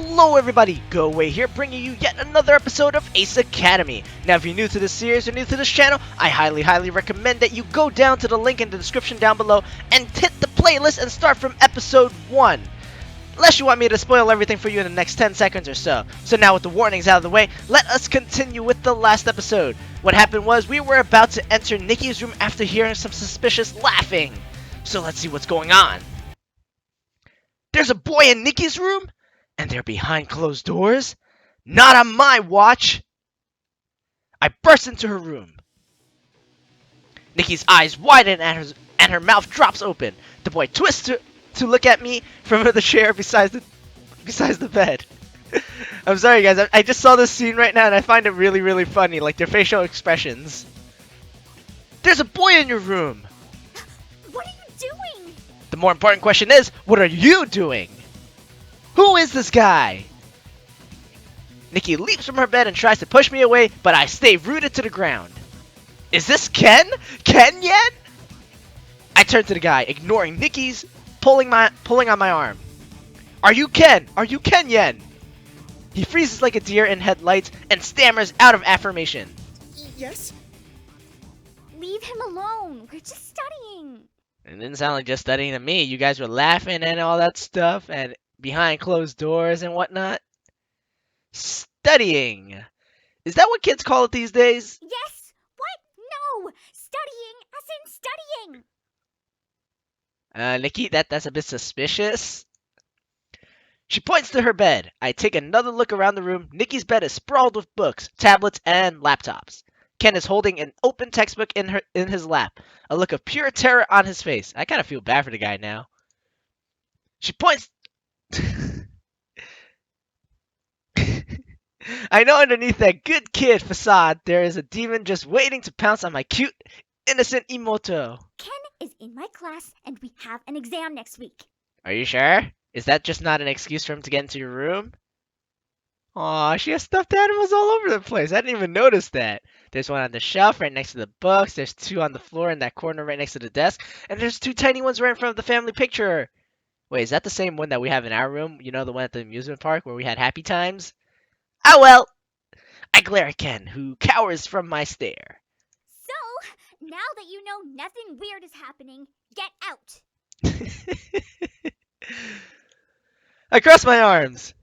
Hello everybody, Goawei here, bringing you yet another episode of Ace Academy. Now if you're new to this series or new to this channel, I highly recommend that you go down to the link in the description down below and hit the playlist and start from episode 1. Unless you want me to spoil everything for you in the next 10 seconds or so. So now with the warnings out of the way, let us continue with the last episode. What happened was we were about to enter Nikki's room after hearing some suspicious laughing. So let's see what's going on. There's a boy in Nikki's room? And they're behind closed doors? Not on my watch! I burst into her room. Nikki's eyes widen and her mouth drops open. The boy twists to look at me from the chair besides the bed. I'm sorry guys, I just saw this scene right now and I find it really funny, like their facial expressions. There's a boy in your room! What are you doing? The more important question is, what are you doing? Who is this guy? Nikki leaps from her bed and tries to push me away, but I stay rooted to the ground. Is this Ken? Ken yet? I turn to the guy, ignoring Nikki's pulling on my arm. Are you Ken? Are you Ken yet? He freezes like a deer in headlights and stammers out of affirmation. Yes? Leave him alone. We're just studying. It didn't sound like just studying to me. You guys were laughing and all that stuff and behind closed doors and whatnot. Studying. Is that what kids call it these days? Yes. What? No. Studying as in studying. Nikki, that's a bit suspicious. She points to her bed. I take another look around the room. Nikki's bed is sprawled with books, tablets, and laptops. Ken is holding an open textbook in his lap, a look of pure terror on his face. I kind of feel bad for the guy now. She points... I know underneath that good kid facade, there is a demon just waiting to pounce on my cute, innocent Imoto. Ken is in my class and we have an exam next week. Are you sure? Is that just not an excuse for him to get into your room? Aw, she has stuffed animals all over the place. I didn't even notice that. There's one on the shelf right next to the books. There's two on the floor in that corner right next to the desk. And there's two tiny ones right in front of the family picture. Wait, is that the same one that we have in our room? You know, the one at the amusement park where we had happy times? Oh well! I glare at Ken, who cowers from my stare. So, now that you know nothing weird is happening, get out. I cross my arms.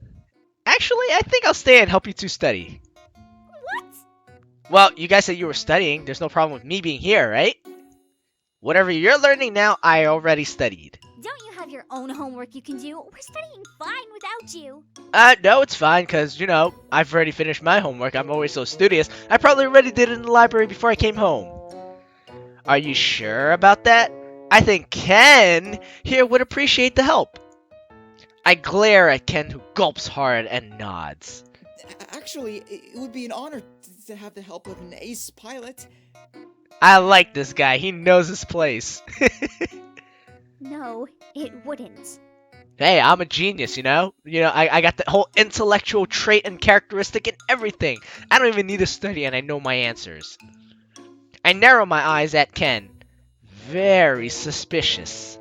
Actually, I think I'll stay and help you two study. What? Well, you guys said you were studying. There's no problem with me being here, right? Whatever you're learning now, I already studied. Don't you have your own homework you can do? We're studying fine without you. No, it's fine, because, you know, I've already finished my homework. I'm always so studious. I probably already did it in the library before I came home. Are you sure about that? I think Ken here would appreciate the help. I glare at Ken, who gulps hard and nods. Actually, it would be an honor to have the help of an ace pilot. I like this guy. He knows his place. No, it wouldn't. Hey, I'm a genius, you know? I got the whole intellectual trait and characteristic and everything. I don't even need to study and I know my answers. I narrow my eyes at Ken. Very suspicious.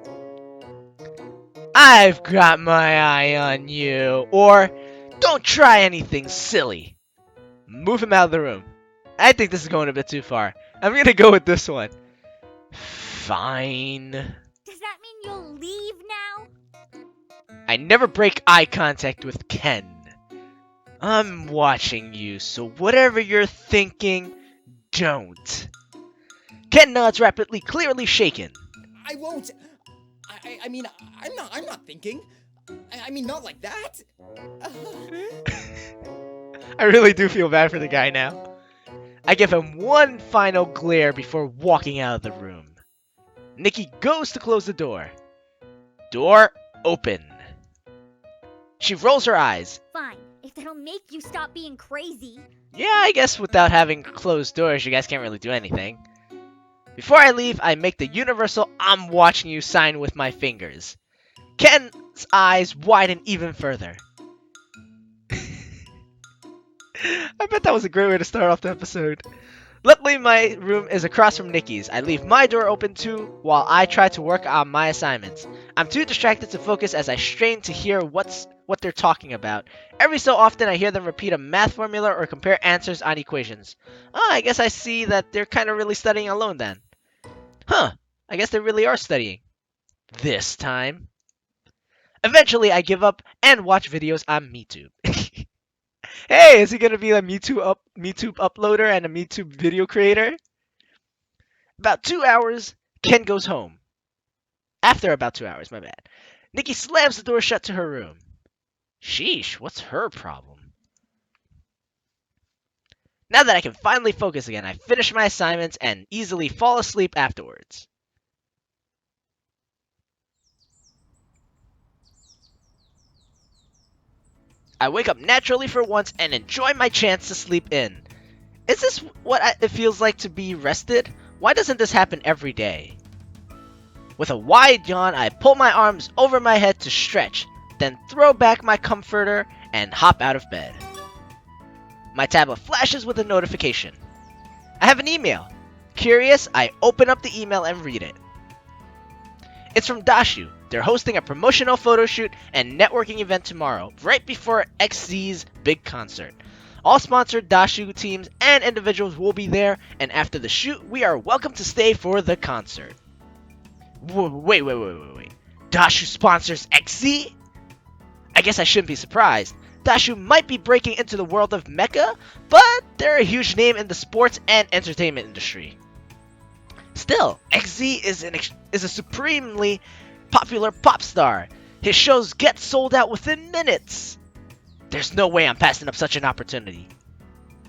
I've got my eye on you. Or, don't try anything silly. Move him out of the room. I think this is going a bit too far. I'm gonna go with this one. Fine. Does that mean you'll leave now? I never break eye contact with Ken. I'm watching you, so whatever you're thinking, don't. Ken nods rapidly, clearly shaken. I won't. I mean, I'm not thinking. I mean, not like that. I really do feel bad for the guy now. I give him one final glare before walking out of the room. Nikki goes to close the door. Door open. She rolls her eyes. Fine, if that'll make you stop being crazy. Yeah, I guess without having closed doors, you guys can't really do anything. Before I leave, I make the universal "I'm watching you" sign with my fingers. Ken's eyes widen even further. I bet that was a great way to start off the episode. Luckily, my room is across from Nikki's. I leave my door open too while I try to work on my assignments. I'm too distracted to focus as I strain to hear what what they're talking about. Every so often I hear them repeat a math formula or compare answers on equations. Oh, I guess I see that they're kind of really studying alone then. Huh, I guess they really are studying. This time. Eventually I give up and watch videos on MeTube. Hey, is he gonna be a MeTube uploader and a MeTube video creator? About 2 hours, Ken goes home. After about 2 hours, my bad. Nikki slams the door shut to her room. Sheesh, what's her problem? Now that I can finally focus again, I finish my assignments and easily fall asleep afterwards. I wake up naturally for once and enjoy my chance to sleep in. Is this what it feels like to be rested? Why doesn't this happen every day? With a wide yawn, I pull my arms over my head to stretch, then throw back my comforter and hop out of bed. My tablet flashes with a notification. I have an email. Curious, I open up the email and read it. It's from Dashu. They're hosting a promotional photo shoot and networking event tomorrow, right before XZ's big concert. All sponsored Dashu teams and individuals will be there, and after the shoot, we are welcome to stay for the concert. Wait. Dashu sponsors XZ? I guess I shouldn't be surprised. Dashu might be breaking into the world of mecha, but they're a huge name in the sports and entertainment industry. Still, XZ is a supremely popular pop star. His shows get sold out within minutes. There's no way I'm passing up such an opportunity.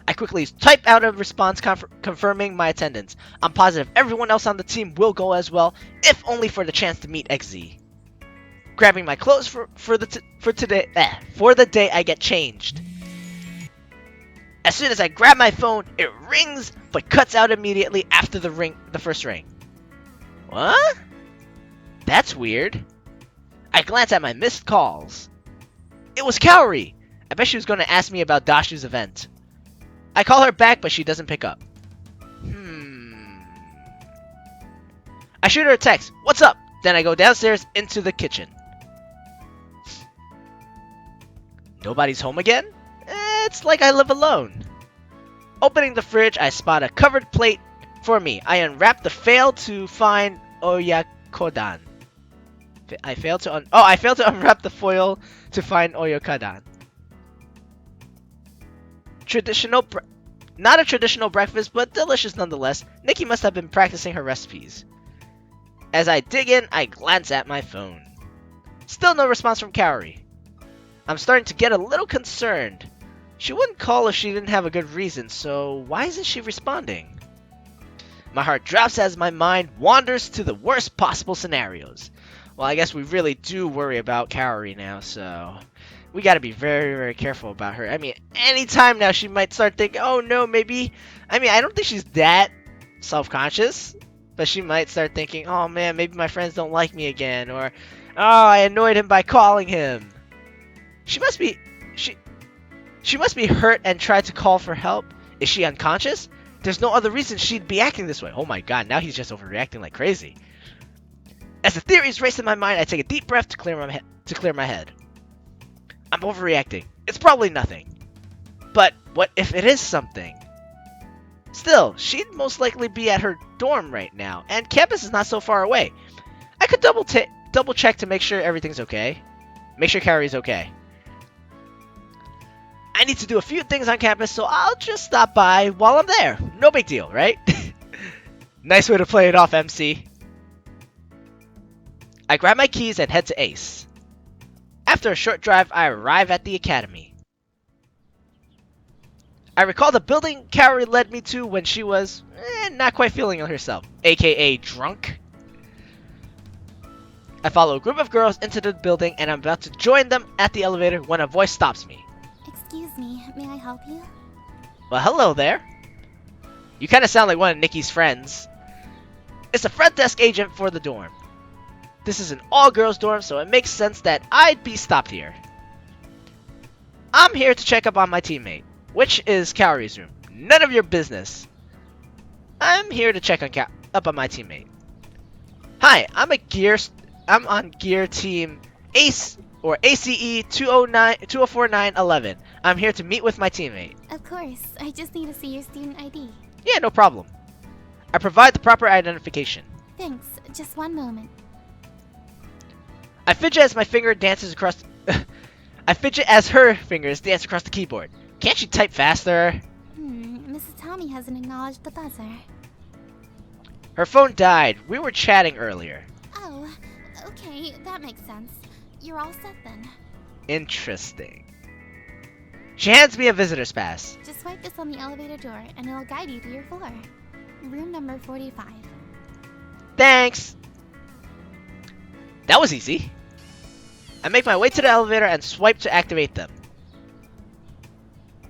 I quickly type out a response confirming my attendance. I'm positive everyone else on the team will go as well, if only for the chance to meet XZ. Grabbing my clothes for the day, I get changed. As soon as I grab my phone, it rings, but cuts out immediately after the first ring. What? That's weird. I glance at my missed calls. It was Kaori. I bet she was going to ask me about Dashu's event. I call her back, but she doesn't pick up. I shoot her a text. What's up? Then I go downstairs into the kitchen. Nobody's home again? It's like I live alone. Opening the fridge, I spot a covered plate for me. I unwrap the fail to find oyakodon. I failed to unwrap the foil to find oyakodon. Not a traditional breakfast, but delicious nonetheless. Nikki must have been practicing her recipes. As I dig in, I glance at my phone. Still no response from Kaori. I'm starting to get a little concerned. She wouldn't call if she didn't have a good reason, so why isn't she responding? My heart drops as my mind wanders to the worst possible scenarios. Well, I guess we really do worry about Kaori now, so we gotta be very, very careful about her. I mean, anytime now she might start thinking, oh no, maybe... I mean, I don't think she's that self-conscious, but she might start thinking, oh man, maybe my friends don't like me again, or, oh, I annoyed him by calling him. She must be hurt and tried to call for help. Is she unconscious? There's no other reason she'd be acting this way. Oh my god, now he's just overreacting like crazy. As the theories race in my mind, I take a deep breath to clear my head. I'm overreacting. It's probably nothing. But what if it is something? Still, she'd most likely be at her dorm right now, and campus is not so far away. I could double check to make sure everything's okay. Make sure Kaori's okay. I need to do a few things on campus, so I'll just stop by while I'm there. No big deal, right? Nice way to play it off, MC. I grab my keys and head to Ace. After a short drive, I arrive at the academy. I recall the building Kaori led me to when she was not quite feeling herself, aka drunk. I follow a group of girls into the building and I'm about to join them at the elevator when a voice stops me. Excuse me, may I help you? Well, hello there. You kind of sound like one of Nikki's friends. It's a front desk agent for the dorm. This is an all-girls dorm, so it makes sense that I'd be stopped here. I'm here to check up on my teammate, which is Kaori's room. None of your business. I'm here to check up on my teammate. Hi, I'm on gear team ACE or ACE 204911. I'm here to meet with my teammate. Of course, I just need to see your student ID. Yeah, no problem. I provide the proper identification. Thanks, just one moment. I fidget as my finger dances across. I fidget as her fingers dance across the keyboard. Can't you type faster? Mrs. Tommy hasn't acknowledged the buzzer. Her phone died. We were chatting earlier. Oh, okay, that makes sense. You're all set then. Interesting. She hands me a visitor's pass. Just swipe this on the elevator door and it'll guide you to your floor. Room number 45. Thanks! That was easy. I make my way to the elevator and swipe to activate them.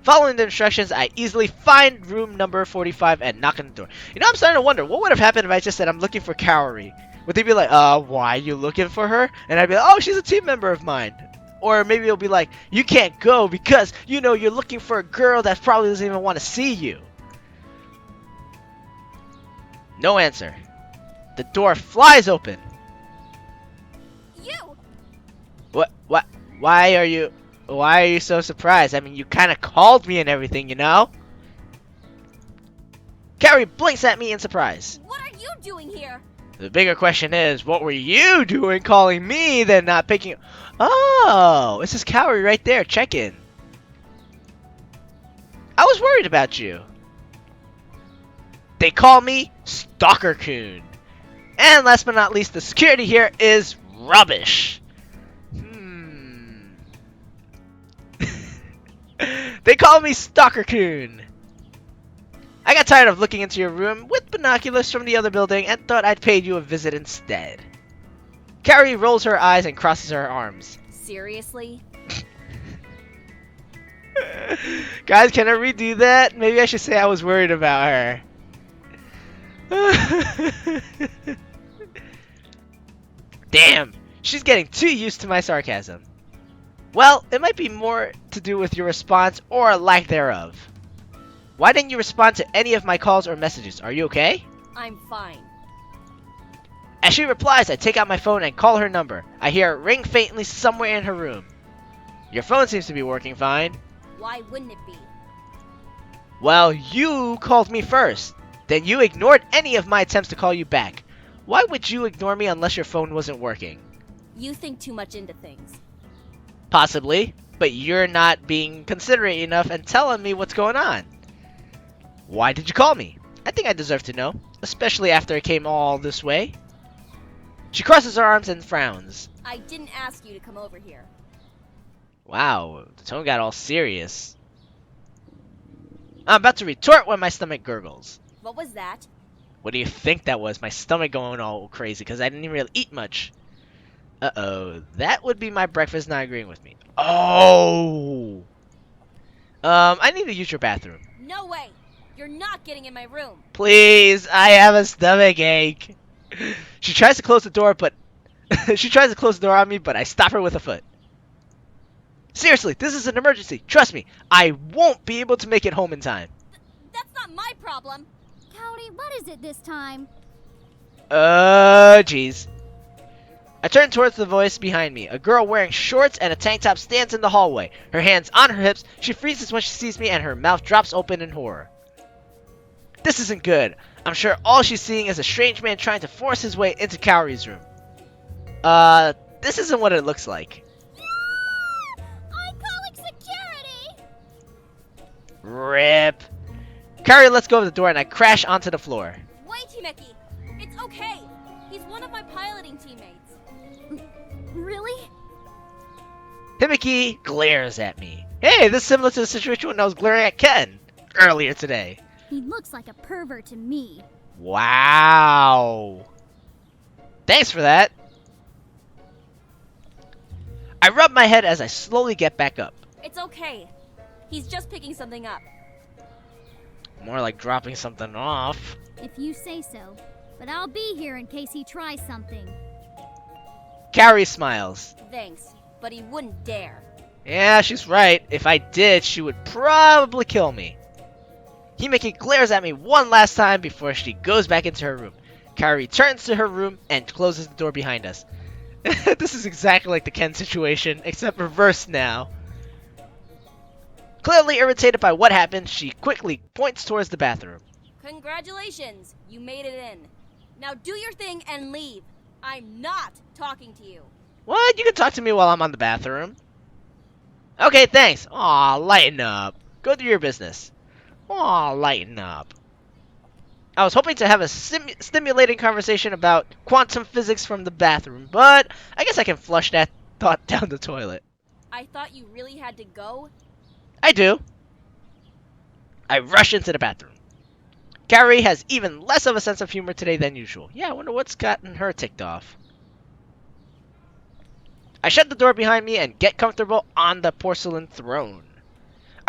Following the instructions, I easily find room number 45 and knock on the door. You know, I'm starting to wonder, what would have happened if I just said I'm looking for Kaori? Would they be like, why are you looking for her? And I'd be like, oh, she's a team member of mine. Or maybe it'll be like, you can't go because, you know, you're looking for a girl that probably doesn't even want to see you. No answer. The door flies open. You! What? Why are you so surprised? I mean, you kind of called me and everything, you know? Kaori blinks at me in surprise. What are you doing here? The bigger question is, what were you doing calling me then not picking... Oh, this is Kaori right there. Check in. I was worried about you. They call me Stalker-kun. And last but not least, the security here is rubbish. They call me Stalker-kun. I got tired of looking into your room with binoculars from the other building and thought I'd pay you a visit instead. Kaori rolls her eyes and crosses her arms. Seriously? Guys, can I redo that? Maybe I should say I was worried about her. Damn, she's getting too used to my sarcasm. Well, it might be more to do with your response or lack thereof. Why didn't you respond to any of my calls or messages? Are you okay? I'm fine. As she replies, I take out my phone and call her number. I hear it ring faintly somewhere in her room. Your phone seems to be working fine. Why wouldn't it be? Well, you called me first. Then you ignored any of my attempts to call you back. Why would you ignore me unless your phone wasn't working? You think too much into things. Possibly, but you're not being considerate enough and telling me what's going on. Why did you call me? I think I deserve to know, especially after I came all this way. She crosses her arms and frowns. I didn't ask you to come over here. Wow, the tone got all serious. I'm about to retort when my stomach gurgles. What was that? What do you think that was? My stomach going all crazy because I didn't even really eat much. Uh-oh, that would be my breakfast not agreeing with me. Oh! I need to use your bathroom. No way! You're not getting in my room. Please, I have a stomach ache. She tries to close the door, but she tries to close the door on me, but I stop her with a foot. Seriously, this is an emergency. Trust me, I won't be able to make it home in time. That's not my problem. Kaori, what is it this time? Jeez. I turn towards the voice behind me. A girl wearing shorts and a tank top stands in the hallway. Her hands on her hips, she freezes when she sees me and her mouth drops open in horror. This isn't good. I'm sure all she's seeing is a strange man trying to force his way into Kaori's room. This isn't what it looks like. I'm calling security! Rip. Kaori lets go of the door and I crash onto the floor. Wait, Himeki. It's okay. He's one of my piloting teammates. Really? Himeki glares at me. Hey, this is similar to the situation when I was glaring at Ken earlier today. He looks like a pervert to me. Wow. Thanks for that. I rub my head as I slowly get back up. It's okay. He's just picking something up. More like dropping something off. If you say so. But I'll be here in case he tries something. Kaori smiles. Thanks, but he wouldn't dare. Yeah, she's right. If I did, she would probably kill me. Himeki glares at me one last time before she goes back into her room. Kaori turns to her room and closes the door behind us. This is exactly like the Ken situation, except reversed now. Clearly irritated by what happened, she quickly points towards the bathroom. Congratulations, you made it in. Now do your thing and leave. I'm not talking to you. What? You can talk to me while I'm on the bathroom. Okay, thanks. Aw, lighten up. Go do your business. Aw, lighten up. I was hoping to have a stimulating conversation about quantum physics from the bathroom, but I guess I can flush that thought down the toilet. I thought you really had to go. I do. I rush into the bathroom. Kaori has even less of a sense of humor today than usual. Yeah, I wonder what's gotten her ticked off. I shut the door behind me and get comfortable on the porcelain throne.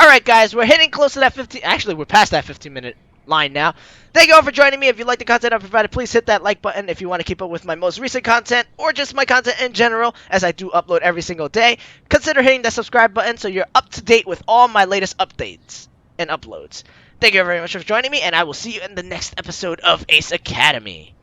Alright guys, we're hitting close to that 15... Actually, we're past that 15-minute line now. Thank you all for joining me. If you like the content I've provided, please hit that like button. If you want to keep up with my most recent content, or just my content in general, as I do upload every single day, consider hitting that subscribe button so you're up to date with all my latest updates and uploads. Thank you very much for joining me, and I will see you in the next episode of Ace Academy.